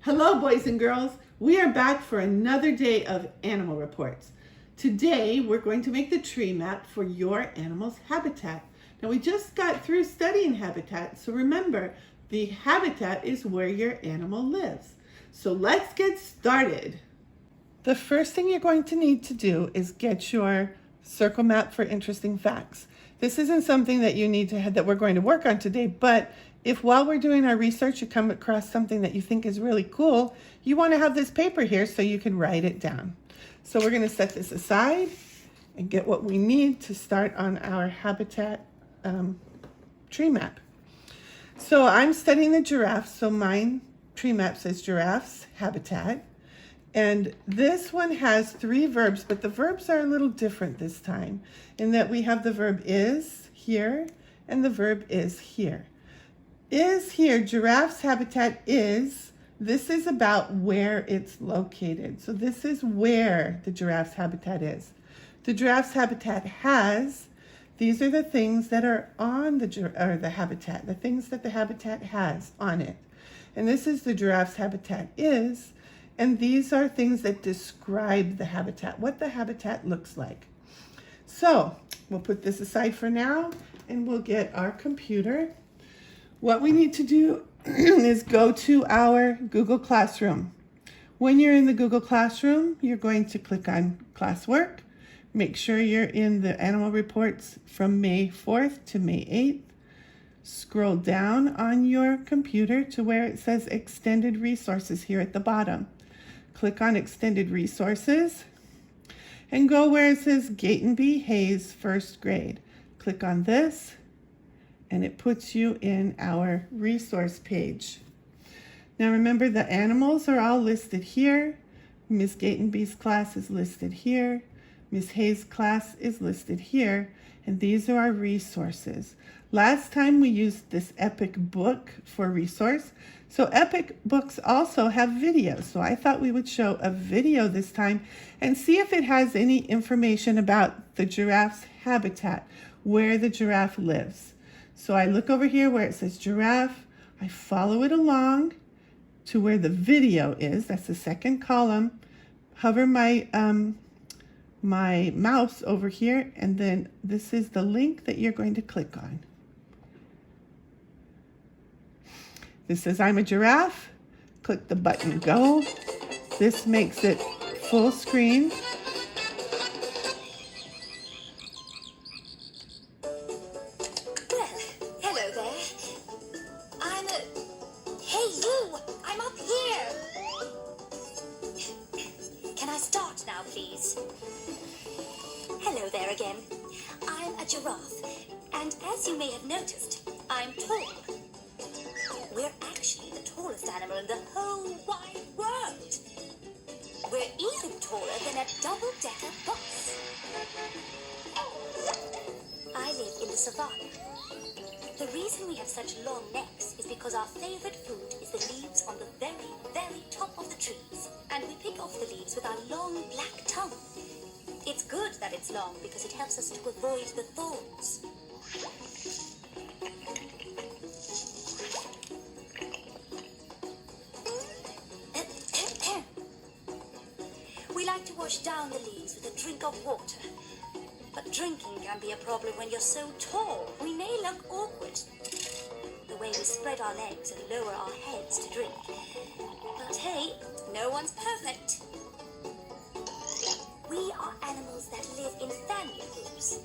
Hello, boys and girls. We are back for another day of animal reports. Today, we're going to make the tree map for your animal's habitat. Now, we just got through studying habitat, so remember, the habitat is where your animal lives. So let's get started. The first thing you're going to need to do is get your circle map for interesting facts. This isn't something that you need to have that we're going to work on today, but if while we're doing our research you come across something that you think is really cool, you want to have this paper here so you can write it down. So we're going to set this aside and get what we need to start on our habitat tree map. So I'm studying the giraffes, so mine tree map says giraffes habitat. And this one has 3 verbs, but the verbs are a little different this time in that we have the verb is here and the verb is here. Is here, giraffe's habitat is, this is about where it's located. So this is where the giraffe's habitat is. The giraffe's habitat has, these are the things that are on the habitat, the things that the habitat has on it. And this is the giraffe's habitat is, and these are things that describe the habitat, what the habitat looks like. So we'll put this aside for now and we'll get our computer. What we need to do is go to our Google Classroom. When you're in the Google Classroom, you're going to click on classwork. Make sure you're in the animal reports from May 4th to May 8th. Scroll down on your computer to where it says extended resources here at the bottom. Click on extended resources and go where it says Gaten B. Hayes first grade. Click on this and it puts you in our resource page. Now remember, the animals are all listed here. Miss Gaten B's class is listed here. Miss Hayes' class is listed here. And these are our resources. Last time we used this Epic book for resource. So Epic books also have videos. So I thought we would show a video this time and see if it has any information about the giraffe's habitat, where the giraffe lives. So I look over here where it says giraffe. I follow it along to where the video is. That's the second column. Hover my mouse over here, and then this is the link that you're going to click on. This says I'm a giraffe. Click the button go. This makes it full screen. Well, hello there. Hey you! I'm up here! Can I start now, please? Hello there again. I'm a giraffe, and as you may have noticed, I'm tall. We're actually the tallest animal in the whole wide world. We're even taller than a double-decker bus. I live in the savannah. The reason we have such long necks is because our favorite food is the leaves on the very, very top of the trees. And we pick off the leaves with our long black tongue. It's good that it's long because it helps us to avoid the thorns. We like to wash down the leaves with a drink of water. But drinking can be a problem when you're so tall. We may look awkward, the way we spread our legs and lower our heads to drink. But hey, no one's perfect. We are animals that live in family groups.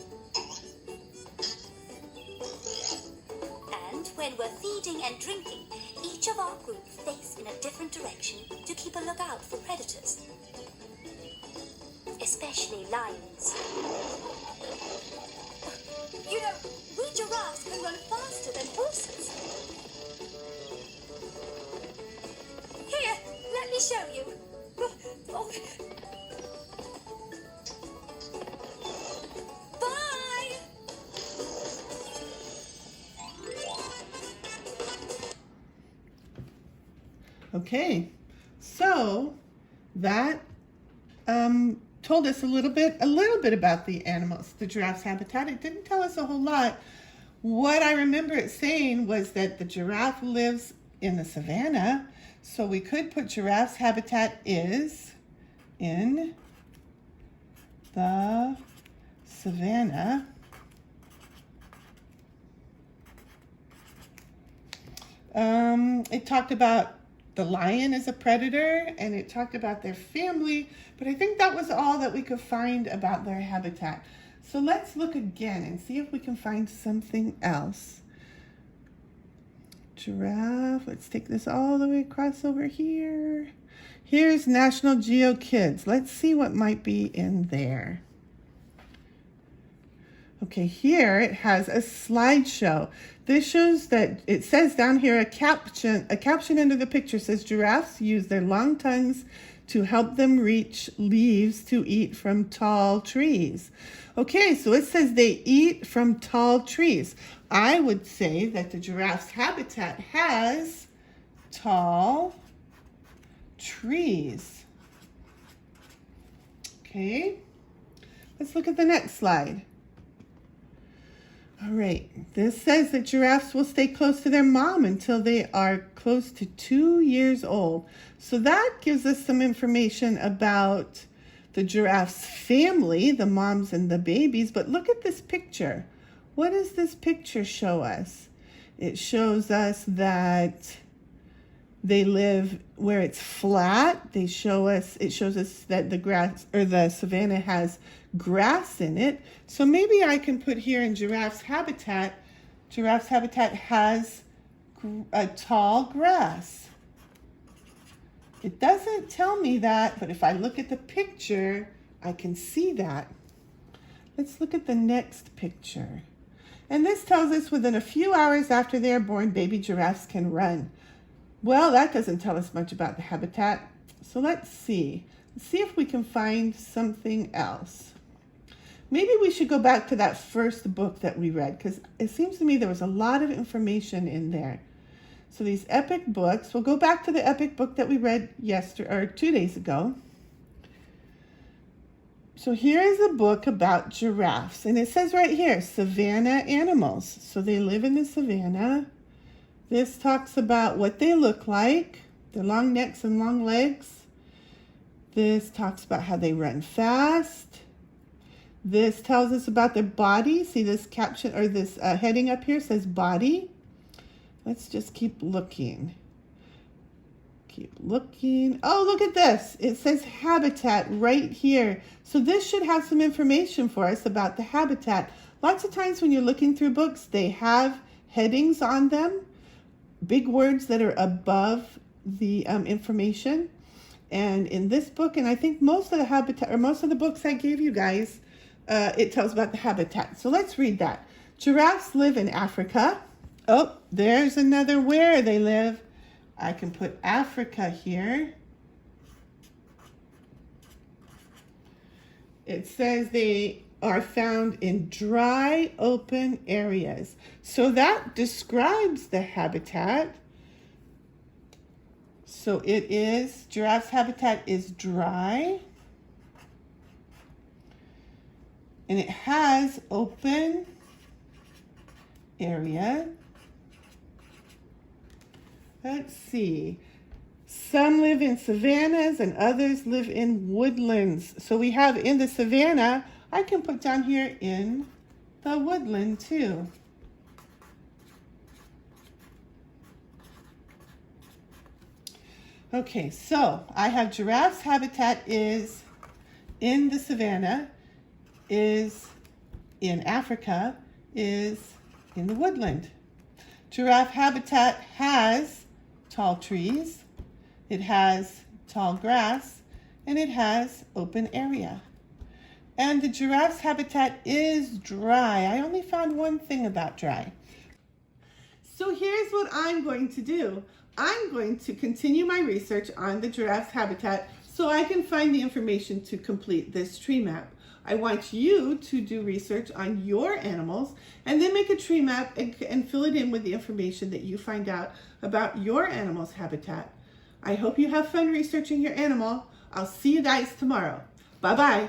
And when we're feeding and drinking, each of our group face in a different direction to keep a lookout for predators. Especially lions. You know, we giraffes can run faster than horses. Here, let me show you. Oh. Bye! Okay, so that told us a little bit about the animals, the giraffe's habitat. It didn't tell us a whole lot. What I remember it saying was that the giraffe lives in the savannah. So we could put giraffe's habitat is in the savanna. It talked about the lion as a predator, and it talked about their family, but I think that was all that we could find about their habitat. So let's look again and see if we can find something else. Giraffe, let's take this all the way across over here. Here's National Geo Kids. Let's see what might be in there. Okay, here it has a slideshow. This shows that it says down here a caption under the picture says giraffes use their long tongues to help them reach leaves to eat from tall trees. Okay, so it says they eat from tall trees. I would say that the giraffe's habitat has tall trees. Okay, let's look at the next slide. All right, this says that giraffes will stay close to their mom until they are close to 2 years old. So that gives us some information about the giraffe's family, the moms and the babies. But look at this picture. What does this picture show us? It shows us that they live where it's flat. It shows us that the grass or the savanna has grass in it. So maybe I can put here in giraffe's habitat has a tall grass. It doesn't tell me that, but if I look at the picture, I can see that. Let's look at the next picture. And this tells us within a few hours after they are born, baby giraffes can run. Well, that doesn't tell us much about the habitat. So let's see. Let's see if we can find something else. Maybe we should go back to that first book that we read, because it seems to me there was a lot of information in there. So these epic books, we'll go back to the epic book that we read 2 days ago. So here is a book about giraffes, and it says right here, savanna animals. So they live in the savanna. This talks about what they look like, their long necks and long legs. This talks about how they run fast. This tells us about their body. See this caption or this heading up here says body. Let's just keep looking. Keep looking. Oh, look at this. It says habitat right here. So this should have some information for us about the habitat. Lots of times when you're looking through books, they have headings on them, big words that are above the information. And in this book, and I think most of the habitat, or most of the books I gave you guys, it tells about the habitat. So let's read that. Giraffes live in Africa. Oh, there's another where they live. I can put Africa here. It says they are found in dry, open areas. So that describes the habitat. So giraffe's habitat is dry. And it has open area. Let's see. Some live in savannas and others live in woodlands. So we have in the savanna, I can put down here in the woodland too. Okay, so I have giraffe's habitat is in the savanna, is in Africa, is in the woodland. Giraffe habitat has tall trees, it has tall grass, and it has open area. And the giraffe's habitat is dry. I only found one thing about dry. So here's what I'm going to do. I'm going to continue my research on the giraffe's habitat so I can find the information to complete this tree map. I want you to do research on your animals and then make a tree map and fill it in with the information that you find out about your animal's habitat. I hope you have fun researching your animal. I'll see you guys tomorrow. Bye-bye.